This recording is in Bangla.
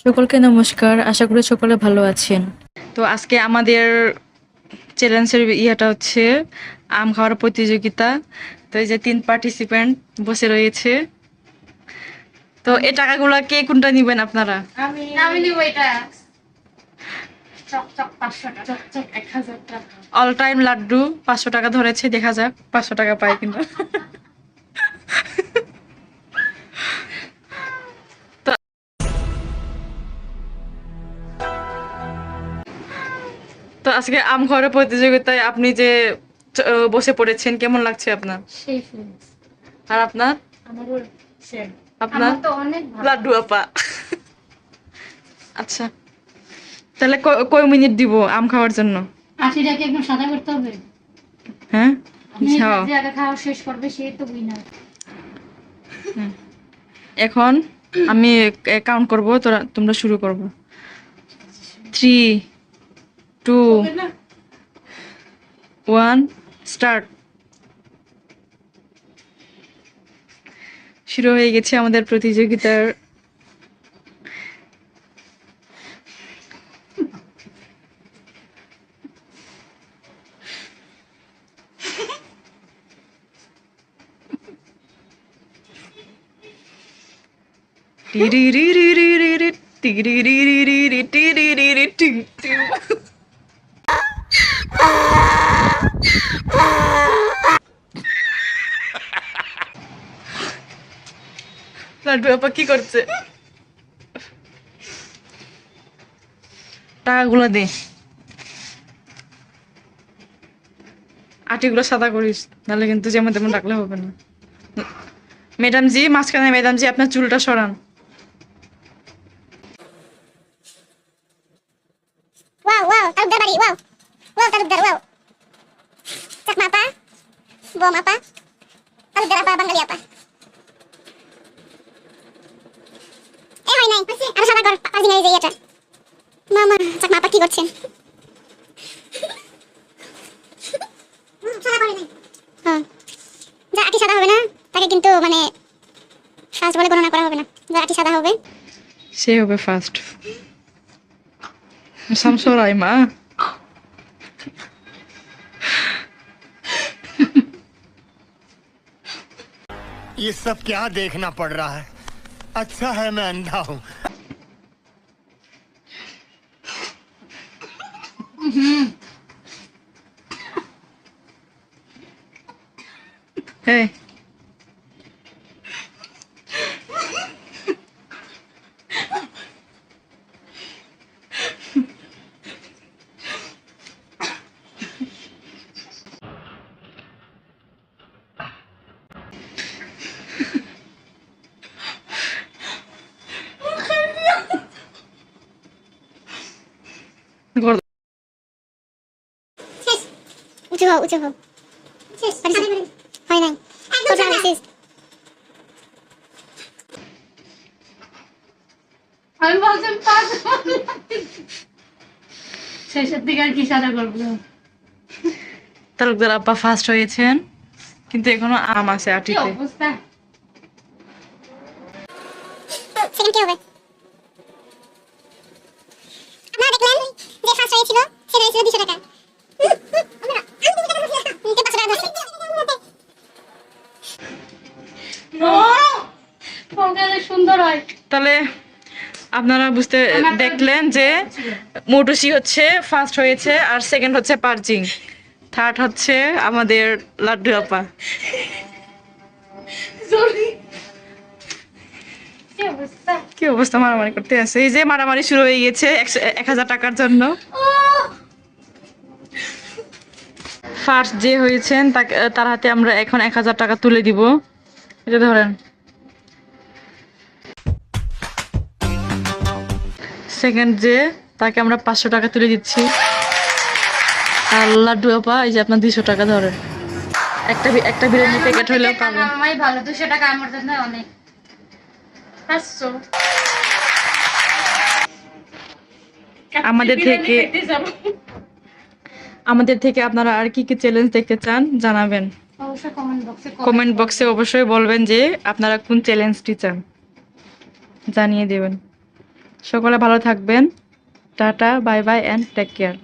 সকলকে নমস্কার, আশা করি সকলে ভালো আছেন। তো আজকে আমাদের চ্যালেঞ্জের ইয়েটা হচ্ছে আম খাওয়ার প্রতিযোগিতা। তো এই যে 3 পার্টিসিপেন্ট বসে রয়েছে। তো এই টাকাগুলো কে কোনটা নিবেন আপনারা? আমি নিব এটা। চকচক 500 টাকা, চকচক 1000 টাকা। অল টাইম লাড্ডু 500 টাকা ধরেছে, দেখা যাক 500 টাকা পায় কিনা। তো তো আজকে আম খাওয়ার প্রতিযোগিতায় আপনি যে বসে পড়েছেন, কেমন লাগছে আপনার? সেই ফিলিংস আর আপনার? আমারও সেম। আপনার? আমার তো অনেক ভালো। লাড্ডু আপা। আচ্ছা, তাহলে কয় মিনিট দিব আম খাওয়ার জন্য? 80 টাকা একদম সাদা করতে হবে। হ্যাঁ, আপনি হ্যাঁ। যে আগে খাওয়া শেষ করবে সেই তো উইনার। এখন আমি কাউন্ট করব, তোমরা শুরু করবো। 3, 2, 1, স্টার্ট। শুরু হয়ে গেছে আমাদের প্রতিযোগিতার। লাড্ডু আপা কি করছে? টাকাগুলো দে, আটিগুলো সাদা করিস, নাহলে কিন্তু যেমন তেমন রাখলে হবে না। ম্যাডাম জি, মাঝখানে ম্যাডাম জি, আপনার চুলটা সরান। Wow, wow, taluk dari, wow. Wow, taluk dari, wow. Cak apa? Bom apa? Taluk dari apa, Bengali apa? হয় নাই। আর সাদা কর, পাজি নাই যে এটা। মামা, চাক মাপা কি করছেন? সাদা করে নাই। হ্যাঁ। যা আটি সাদা হবে না, তাকে কিন্তু মানে ফার্স্ট বলে গণনা করা হবে না। যা আটি সাদা হবে, সে হবে ফার্স্ট। শামসরাই মা। ये सब क्या देखना पड़ रहा है। अच्छा है मैं अंधा हूँ। এই কর। শেষ। উঁচু হও, উঁচু হও। শেষ। হয় নাই। একদম শেষ। আমি বলছিলাম পাঁচ শেষের দিকে আর কি সাদা করবো। তালুকদার আপা ফার্স্ট হয়েছেন, কিন্তু এখনো আম আছে কি আটিতে। অবস্থা? সেকেন্ড কে হবে? আপনারা দেখলেন যে ফার্স্ট হয়েছিল, সে হয়েছিল 200 টাকা। নিতে 500 টাকা ধরছে। ফোনটা সুন্দর হয়। তাহলে আপনারা দেখলেন যে মোটুসি হচ্ছে ফার্স্ট হয়েছে, আর সেকেন্ড হচ্ছে পার্জিং, থার্ড হচ্ছে আমাদের লাড্ডু আপা। কি অবস্থা? কি অবস্থা, মারামারি করতে আছে। এই যে মারামারি শুরু হয়ে গেছে 1000 টাকার জন্য। ফার্স্ট যে হয়েছেন তার হাতে আমরা এখন 1000 টাকা তুলে দিব। এটা ধরেন। সেকেন্ড যে, তাকে আমরা 500 টাকা তুলে দিচ্ছি। আর লাড্ডু আপা, এই যে আপনার 200 টাকা ধরেন। একটা বিরিয়ানি প্যাকেট হইলেও পাবেন। আমারই ভালো, 200 টাকা আমার জন্য অনেক। 500 আমাদের থেকে আপনারা আর কি কি চ্যালেঞ্জ দেখতে চান জানাবেন। অবশ্যই কমেন্ট বক্সে অবশ্যই বলবেন যে আপনারা কোন চ্যালেঞ্জটি চান, জানিয়ে দেবেন। সকলে ভালো থাকবেন। Tata, bye bye and take care.